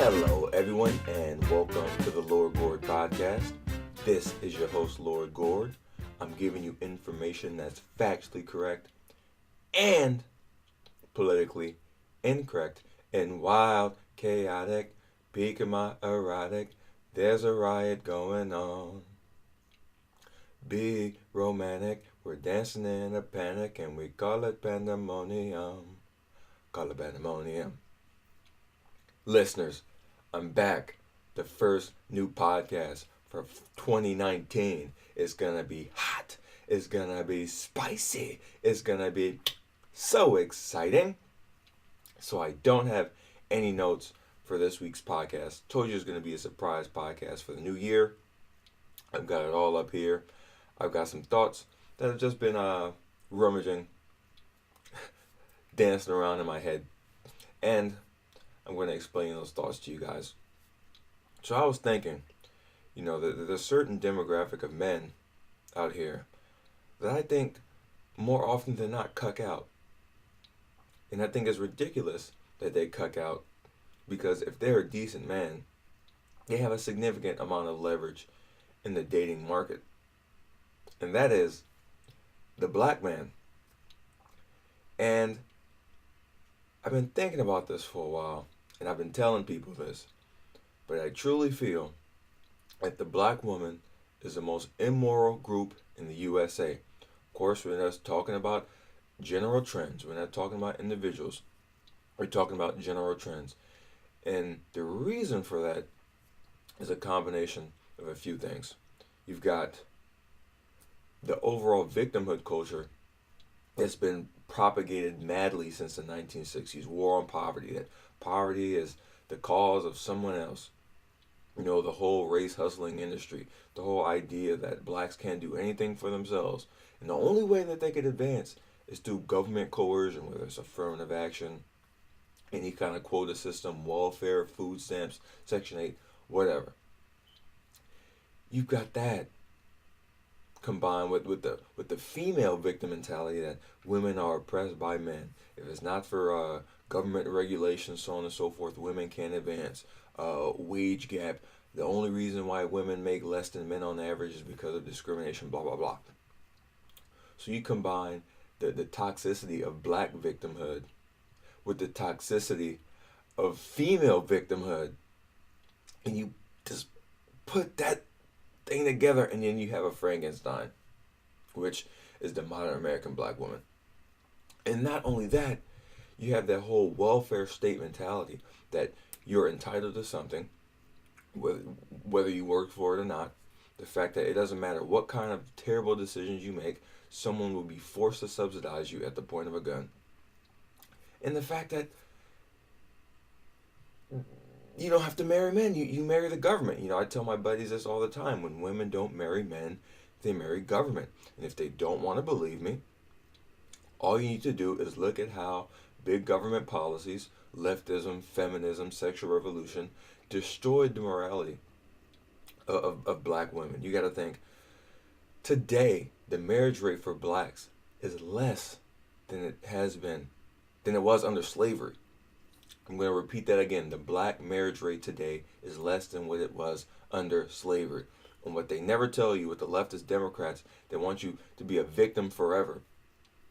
Hello, everyone, and welcome to the Lord Gord Podcast. This is your host, Lord Gord. I'm giving you information that's factually correct and politically incorrect and wild, chaotic, peaking my erotic. There's a riot going on. Be romantic. We're dancing in a panic and we call it pandemonium. Call it pandemonium. Listeners, I'm back. The first new podcast for 2019. It's gonna be hot. It's gonna be spicy. It's gonna be so exciting. So I don't have any notes for this week's podcast. Told you it's gonna be a surprise podcast for the new year. I've got it all up here. I've got some thoughts that have just been rummaging, dancing around in my head, and I'm going to explain those thoughts to you guys. So I was thinking, there's a certain demographic of men out here that I think more often than not cuck out. And I think it's ridiculous that they cuck out because if they're a decent man, they have a significant amount of leverage in the dating market. And that is the black man. And I've been thinking about this for a while. And I've been telling people this, but I truly feel that the black woman is the most immoral group in the U.S.A. Of course, we're not talking about general trends. We're not talking about individuals. We're talking about general trends. And the reason for that is a combination of a few things. You've got the overall victimhood culture that's been propagated madly since the 1960s. War on poverty. That poverty is the cause of someone else. The whole race hustling industry. The whole idea that blacks can't do anything for themselves. And the only way that they could advance is through government coercion, whether it's affirmative action, any kind of quota system, welfare, food stamps, Section 8, whatever. You've got that combined with the female victim mentality that women are oppressed by men. If it's not for government regulations, so on and so forth, women can't advance. Wage gap. The only reason why women make less than men on average is because of discrimination, blah, blah, blah. So you combine the toxicity of black victimhood with the toxicity of female victimhood, and you just put that thing together, and then you have a Frankenstein, which is the modern American black woman. And not only that, you have that whole welfare state mentality that you're entitled to something, whether you work for it or not. The fact that it doesn't matter what kind of terrible decisions you make, someone will be forced to subsidize you at the point of a gun. And the fact that you don't have to marry men, you marry the government. I tell my buddies this all the time. When women don't marry men, they marry government. And if they don't want to believe me, all you need to do is look at how big government policies, leftism, feminism, sexual revolution, destroyed the morality of black women. You got to think, today, the marriage rate for blacks is less than it was under slavery. I'm going to repeat that again. The black marriage rate today is less than what it was under slavery. And what they never tell you with the leftist Democrats, they want you to be a victim forever.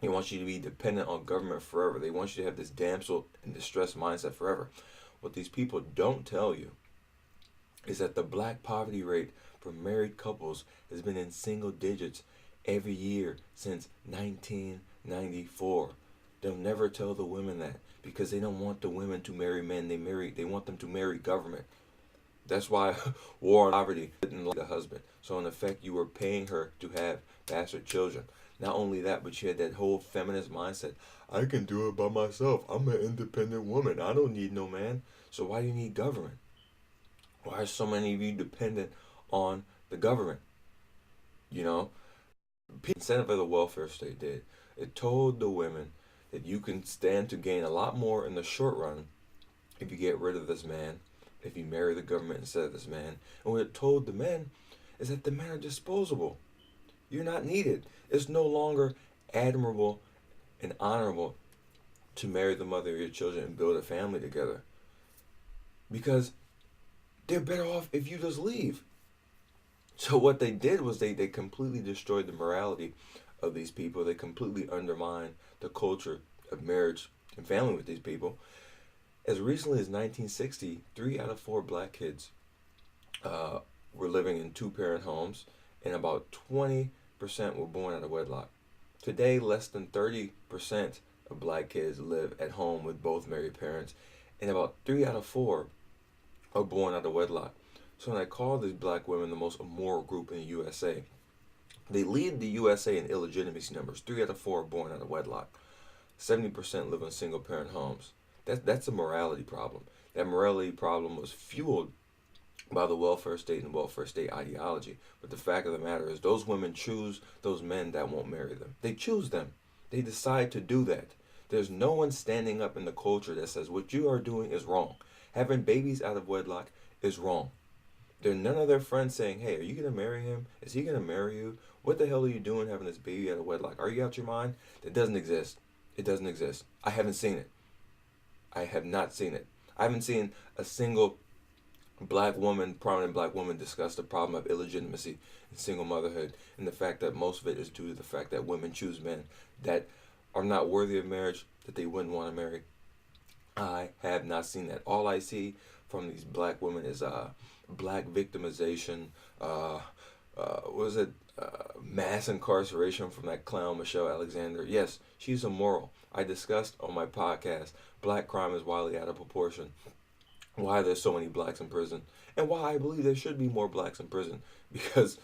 They want you to be dependent on government forever. They want you to have this damsel in distress mindset forever. What these people don't tell you is that the black poverty rate for married couples has been in single digits every year since 1994. They'll never tell the women that because they don't want the women to marry men. They want them to marry government. That's why war on poverty didn't like the husband. So in effect, you were paying her to have bastard children. Not only that, but you had that whole feminist mindset. I can do it by myself. I'm an independent woman. I don't need no man. So why do you need government? Why are so many of you dependent on the government? The incentive of the welfare state did. It told the women that you can stand to gain a lot more in the short run if you get rid of this man, if you marry the government instead of this man. And what it told the men is that the men are disposable. You're not needed. It's no longer admirable and honorable to marry the mother of your children and build a family together. Because they're better off if you just leave. So what they did was they completely destroyed the morality of these people. They completely undermined the culture of marriage and family with these people. As recently as 1960, 3 out of 4 black kids uh, were living in two-parent homes, and about 20% were born out of wedlock. Today, less than 30% of black kids live at home with both married parents, and about 3 out of 4 are born out of wedlock. So when I call these black women the most immoral group in the USA, they lead the USA in illegitimacy numbers. 3 out of 4 are born out of wedlock. 70% live in single parent homes. That's a morality problem. That morality problem was fueled by the welfare state and welfare state ideology. But the fact of the matter is, those women choose those men that won't marry them. They choose them. They decide to do that. There's no one standing up in the culture that says what you are doing is wrong. Having babies out of wedlock is wrong. There are none of their friends saying, hey, are you going to marry him? Is he going to marry you? What the hell are you doing having this baby out of wedlock? Are you out your mind? That doesn't exist. It doesn't exist. I haven't seen it. I have not seen it. I haven't seen a single prominent black woman, discuss the problem of illegitimacy and single motherhood, and the fact that most of it is due to the fact that women choose men that are not worthy of marriage, that they wouldn't want to marry. I have not seen that. All I see from these black women is black victimization, was it mass incarceration from that clown Michelle Alexander. Yes, she's immoral. I discussed on my podcast, black crime is wildly out of proportion, why there's so many blacks in prison, and why I believe there should be more blacks in prison, because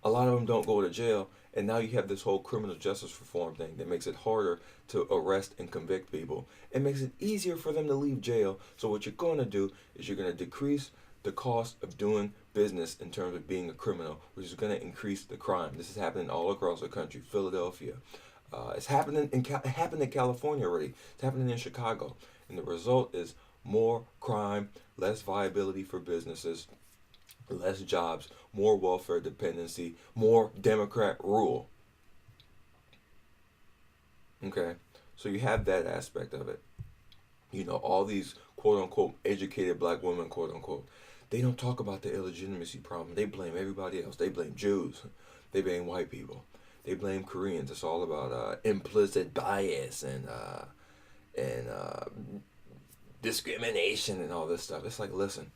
a lot of them don't go to jail, and now you have this whole criminal justice reform thing that makes it harder to arrest and convict people. It makes it easier for them to leave jail. So what you're going to do is you're going to decrease the cost of doing business in terms of being a criminal, which is going to increase the crime. This is happening all across the country. Philadelphia, it's happening it happened in California already. It's happening in Chicago, and the result is more crime, less viability for businesses, less jobs, more welfare dependency, more Democrat rule. Okay, so you have that aspect of it. You know, all these quote unquote educated black women, quote unquote, they don't talk about the illegitimacy problem. They blame everybody else. They blame Jews. They blame white people. They blame Koreans. It's all about implicit bias and discrimination and all this stuff. It's like, listen,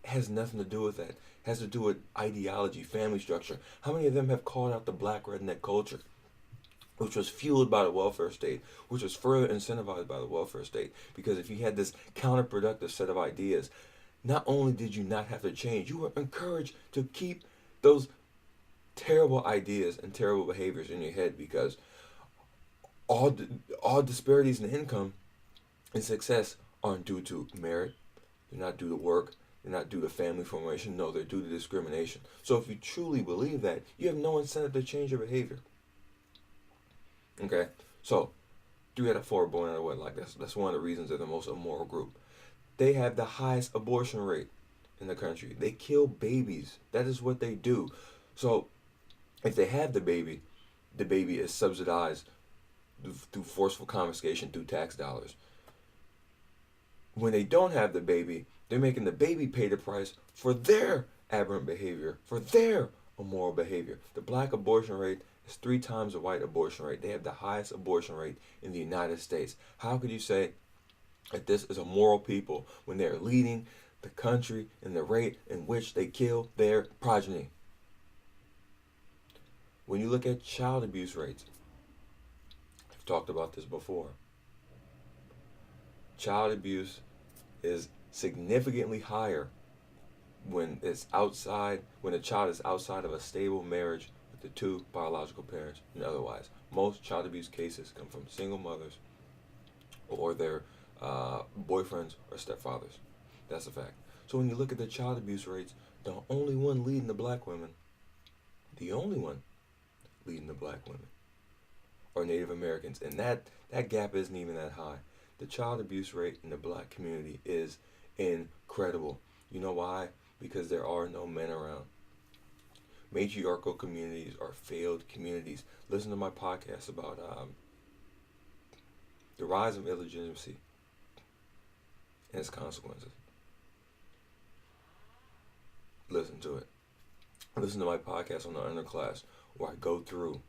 it has nothing to do with that. It has to do with ideology, family structure. How many of them have called out the black redneck culture, which was fueled by the welfare state, which was further incentivized by the welfare state? Because if you had this counterproductive set of ideas, not only did you not have to change, you were encouraged to keep those terrible ideas and terrible behaviors in your head, because all disparities in income and success aren't due to merit. They're not due to work. They're not due to family formation. No, they're due to discrimination. So if you truly believe that, you have no incentive to change your behavior. Okay? So 3 out of 4 are born out of wedlock. That's one of the reasons they're the most immoral group. They have the highest abortion rate in the country. They kill babies. That is what they do. So if they have the baby is subsidized through forceful confiscation through tax dollars. When they don't have the baby, they're making the baby pay the price for their aberrant behavior, for their immoral behavior. The black abortion rate is 3 times the white abortion rate. They have the highest abortion rate in the United States. How could you say that this is a moral people when they're leading the country in the rate in which they kill their progeny? When you look at child abuse rates, I've talked about this before. Child abuse is significantly higher when a child is outside of a stable marriage with the 2 biological parents and otherwise. Most child abuse cases come from single mothers or their boyfriends or stepfathers. That's a fact. So when you look at the child abuse rates, the only one leading the black women are Native Americans, and that gap isn't even that high. The child abuse rate in the black community is incredible. You know why? Because there are no men around. Matriarchal communities are failed communities. Listen to my podcast about the rise of illegitimacy and its consequences. listen to it. Listen to my podcast on the underclass, where I go through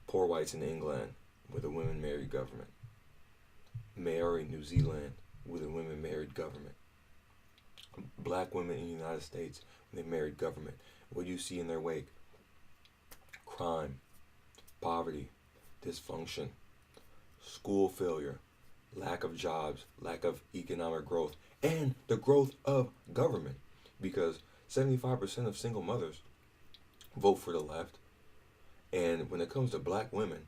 poor whites in England with a women married government, Maori in New Zealand with a women married government, black women in the United States when they married government. What do you see in their wake? Crime, poverty, dysfunction, school failure, lack of jobs, lack of economic growth, and the growth of government. Because 75% of single mothers vote for the left. And when it comes to black women,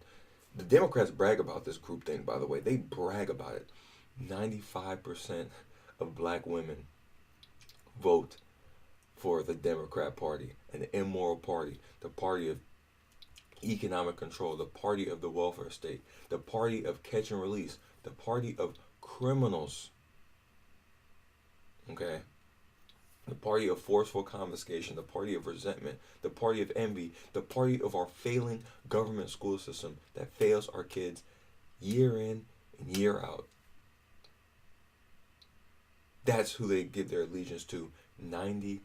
the Democrats brag about this group thing, by the way. They brag about it. 95% of black women vote for the Democrat Party, an immoral party, the party of economic control, the party of the welfare state, the party of catch and release, the party of criminals. Okay? The party of forceful confiscation, the party of resentment, the party of envy, the party of our failing government school system that fails our kids year in and year out. That's who they give their allegiance to 95%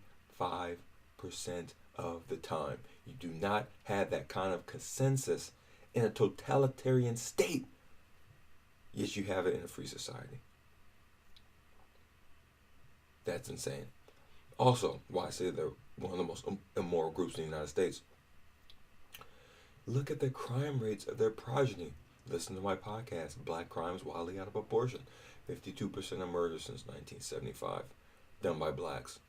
of the time. You do not have that kind of consensus in a totalitarian state, yet you have it in a free society. That's insane. Also, why I say they're one of the most immoral groups in the United States. Look at the crime rates of their progeny. Listen to my podcast, Black Crimes Wildly Out of Proportion. 52% of murders since 1975 done by blacks.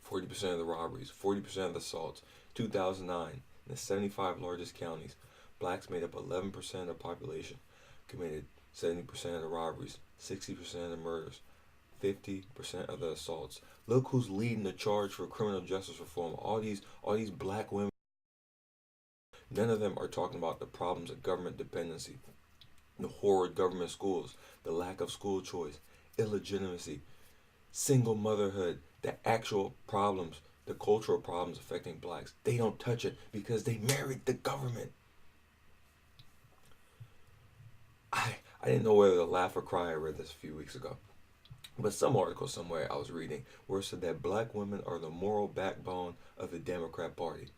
40% of the robberies, 40% of the assaults. 2009, in the 75 largest counties, blacks made up 11% of the population, committed 70% of the robberies, 60% of the murders, 50% of the assaults. Look who's leading the charge for criminal justice reform. All these black women. None of them are talking about the problems of government dependency, the horrid government schools, the lack of school choice, illegitimacy, single motherhood, the actual problems, the cultural problems affecting blacks. They don't touch it because they married the government. I didn't know whether to laugh or cry. I read this a few weeks ago. But some article somewhere I was reading where it said that black women are the moral backbone of the Democrat Party.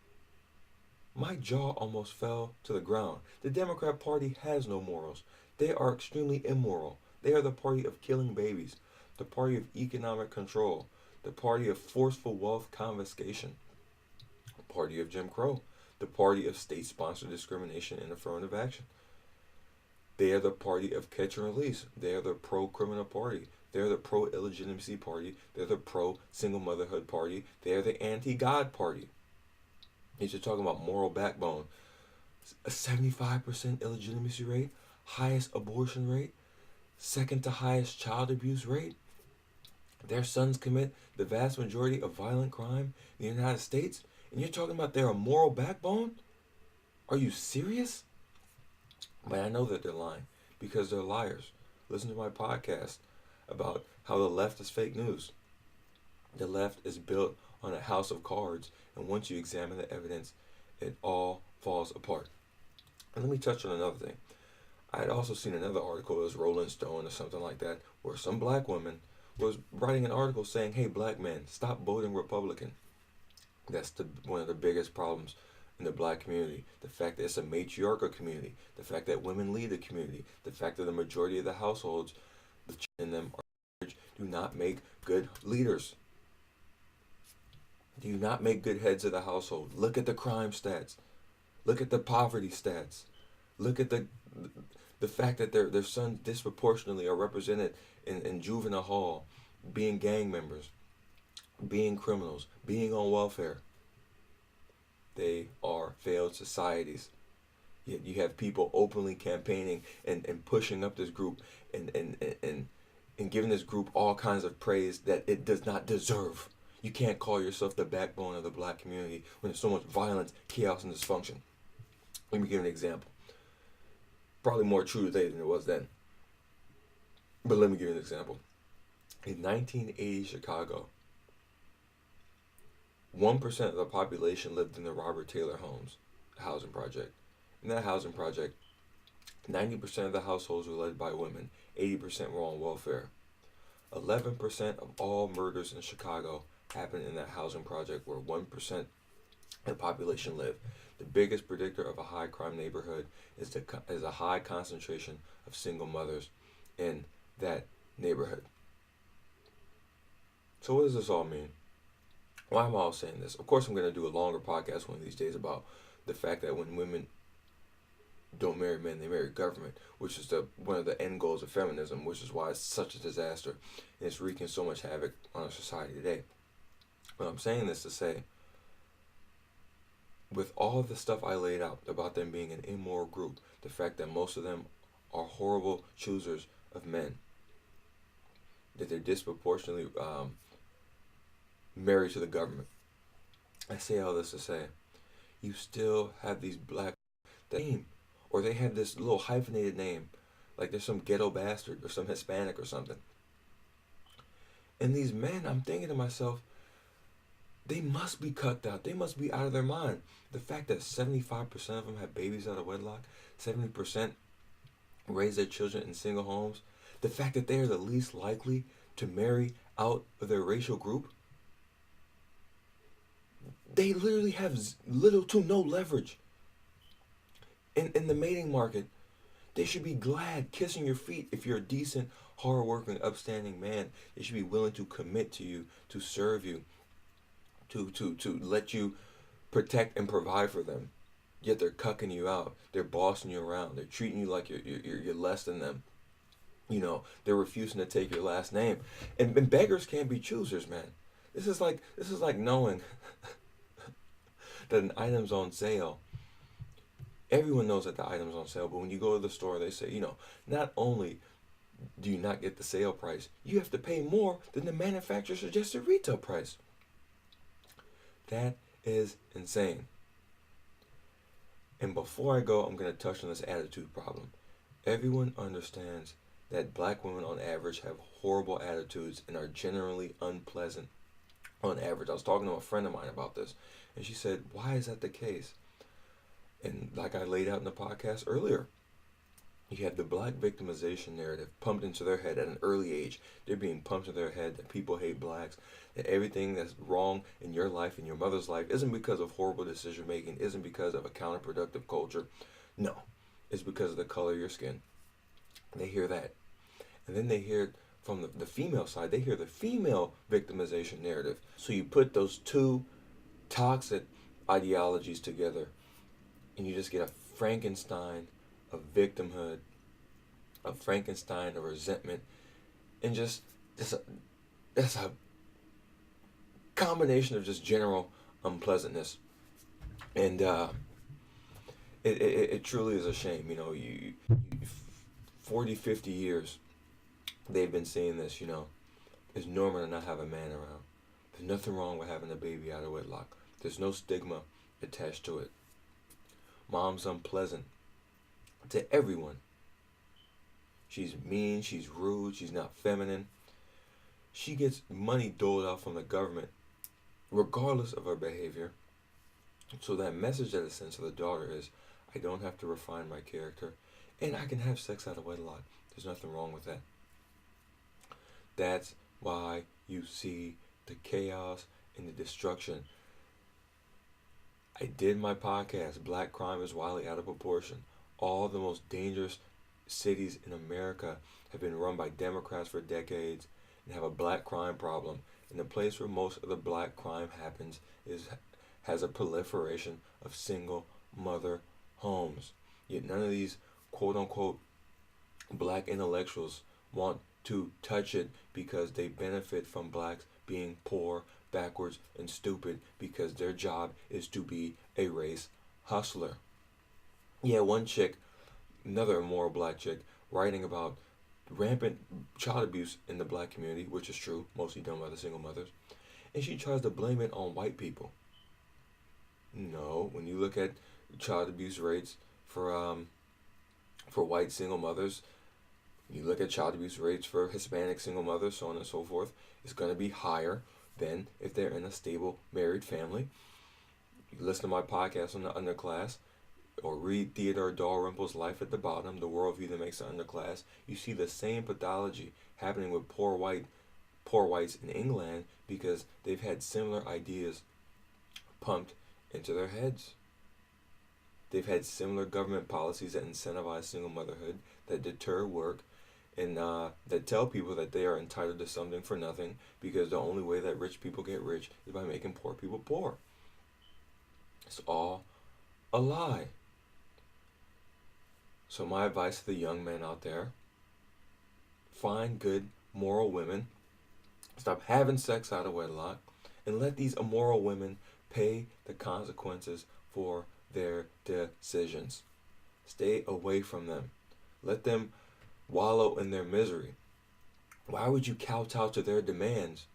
My jaw almost fell to the ground. The Democrat Party has no morals. They are extremely immoral. They are the party of killing babies, the party of economic control, the party of forceful wealth confiscation, the party of Jim Crow, the party of state-sponsored discrimination and affirmative action. They are the party of catch and release. They are the pro-criminal party. They're the pro-illegitimacy party. They're the pro-single motherhood party. They're the anti-God party. You're talking about moral backbone. A 75% illegitimacy rate, highest abortion rate, second to highest child abuse rate. Their sons commit the vast majority of violent crime in the United States, and you're talking about their moral backbone? Are you serious? But I know that they're lying because they're liars. Listen to my podcast about how the left is fake news. The left is built on a house of cards, and once you examine the evidence, it all falls apart. And let me touch on another thing. I had also seen another article, it was Rolling Stone or something like that, where some black woman was writing an article saying, hey, black men, stop voting Republican. That's one of the biggest problems in the black community. The fact that it's a matriarchal community, the fact that women lead the community, the fact that the majority of the households in them do not make good leaders. Do not make good heads of the household. Look at the crime stats. Look at the poverty stats. Look at the fact that their sons disproportionately are represented in juvenile hall, being gang members, being criminals, being on welfare. They are failed societies. Yet you have people openly campaigning and pushing up this group and giving this group all kinds of praise that it does not deserve. You can't call yourself the backbone of the black community when there's so much violence, chaos, and dysfunction. Let me give an example. Probably more true today than it was then. But let me give you an example. In 1980 Chicago, 1% of the population lived in the Robert Taylor homes, a housing project. In that housing project, 90% of the households were led by women, 80% were on welfare. 11% of all murders in Chicago happen in that housing project where 1% of the population live. The biggest predictor of a high crime neighborhood is a high concentration of single mothers in that neighborhood. So what does this all mean? Why am I all saying this? Of course, I'm going to do a longer podcast one of these days about the fact that when women don't marry men, they marry government, which is one of the end goals of feminism, which is why it's such a disaster and it's wreaking so much havoc on our society today. But I'm saying this to say, with all the stuff I laid out about them being an immoral group, the fact that most of them are horrible choosers of men, that they're disproportionately married to the government, I say all this to say, you still have these black name, or they have this little hyphenated name, like they're some ghetto bastard or some Hispanic or something. And these men, I'm thinking to myself, they must be cucked out. They must be out of their mind. The fact that 75% of them have babies out of wedlock, 70% raise their children in single homes, the fact that they are the least likely to marry out of their racial group, they literally have little to no leverage in the mating market. They should be glad, kissing your feet if you're a decent, hard-working, upstanding man. They should be willing to commit to you, to serve you, to let you protect and provide for them. Yet they're cucking you out. They're bossing you around. They're treating you like you're less than them. You know, they're refusing to take your last name. And beggars can't be choosers, man. This is like knowing that an item's on sale. Everyone knows that the item's on sale, but when you go to the store, they say, not only do you not get the sale price, you have to pay more than the manufacturer suggested retail price. That is insane. And before I go, I'm going to touch on this attitude problem. Everyone understands that black women on average have horrible attitudes and are generally unpleasant on average. I was talking to a friend of mine about this, and she said, why is that the case? And like I laid out in the podcast earlier, you have the black victimization narrative pumped into their head at an early age. They're being pumped into their head that people hate blacks, that everything that's wrong in your life and your mother's life isn't because of horrible decision making, isn't because of a counterproductive culture. No, it's because of the color of your skin. They hear that. And then they hear it from the female side. They hear the female victimization narrative. So you put those two toxic ideologies together, and you just get a Frankenstein of victimhood, a Frankenstein of resentment, and just that's a combination of just general unpleasantness. And it truly is a shame. You 40, 50 years, they've been saying this, it's normal to not have a man around. There's nothing wrong with having a baby out of wedlock. There's no stigma attached to it. Mom's unpleasant to everyone. She's mean, she's rude, she's not feminine. She gets money doled out from the government regardless of her behavior. So that message that it sends to the daughter is, I don't have to refine my character, and I can have sex out of wedlock. There's nothing wrong with that. That's why you see the chaos and the destruction. I did my podcast, Black Crime is Wildly Out of Proportion. All the most dangerous cities in America have been run by Democrats for decades and have a black crime problem. And the place where most of the black crime happens has a proliferation of single mother homes. Yet none of these quote-unquote black intellectuals want to touch it because they benefit from blacks being poor, backwards, and stupid because their job is to be a race hustler. Yeah, one chick, another immoral black chick, writing about rampant child abuse in the black community, which is true, mostly done by the single mothers, and she tries to blame it on white people. No, when you look at child abuse rates for white single mothers, you look at child abuse rates for Hispanic single mothers, so on and so forth, it's going to be higher than if they're in a stable married family. You listen to my podcast on the underclass, or read Theodore Dalrymple's Life at the Bottom, the worldview that makes the underclass. You see the same pathology happening with poor white poor whites in England because they've had similar ideas pumped into their heads. They've had similar government policies that incentivize single motherhood, that deter work, and that tell people that they are entitled to something for nothing because the only way that rich people get rich is by making poor people poor. It's all a lie. So my advice to the young men out there, find good, moral women, stop having sex out of wedlock, and let these immoral women pay the consequences for their decisions. Stay away from them. Let them wallow in their misery. Why would you kowtow to their demands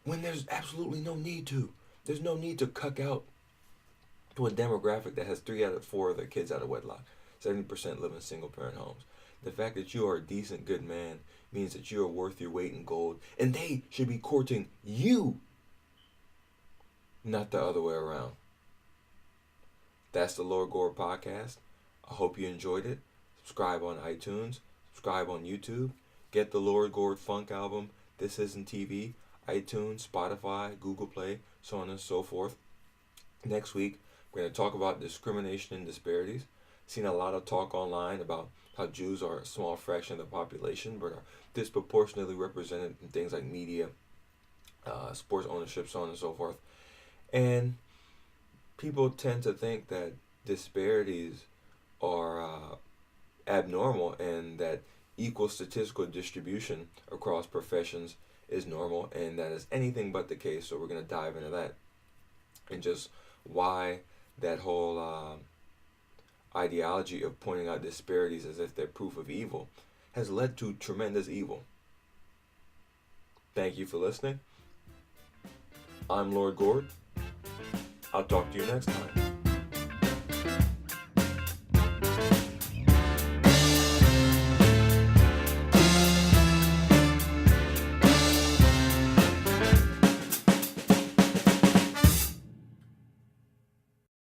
when there's absolutely no need to? There's no need to cuck out to a demographic that has 3 out of 4 of their kids out of wedlock. 70% live in single parent homes. The fact that you are a decent, good man means that you are worth your weight in gold, and they should be courting you, not the other way around. That's the Lord Gord Podcast. I hope you enjoyed it. Subscribe on iTunes. Subscribe on YouTube. Get the Lord Gord Funk album, This Isn't TV, iTunes, Spotify, Google Play, so on and so forth. Next week, we're going to talk about discrimination and disparities. Seen a lot of talk online about how Jews are a small fraction of the population, but are disproportionately represented in things like media, sports ownership, so on and so forth. And people tend to think that disparities are abnormal and that equal statistical distribution across professions is normal, and that is anything but the case. So we're going to dive into that and just why that whole ideology of pointing out disparities as if they're proof of evil has led to tremendous evil. Thank you for listening. I'm Lord Gord. I'll talk to you next time.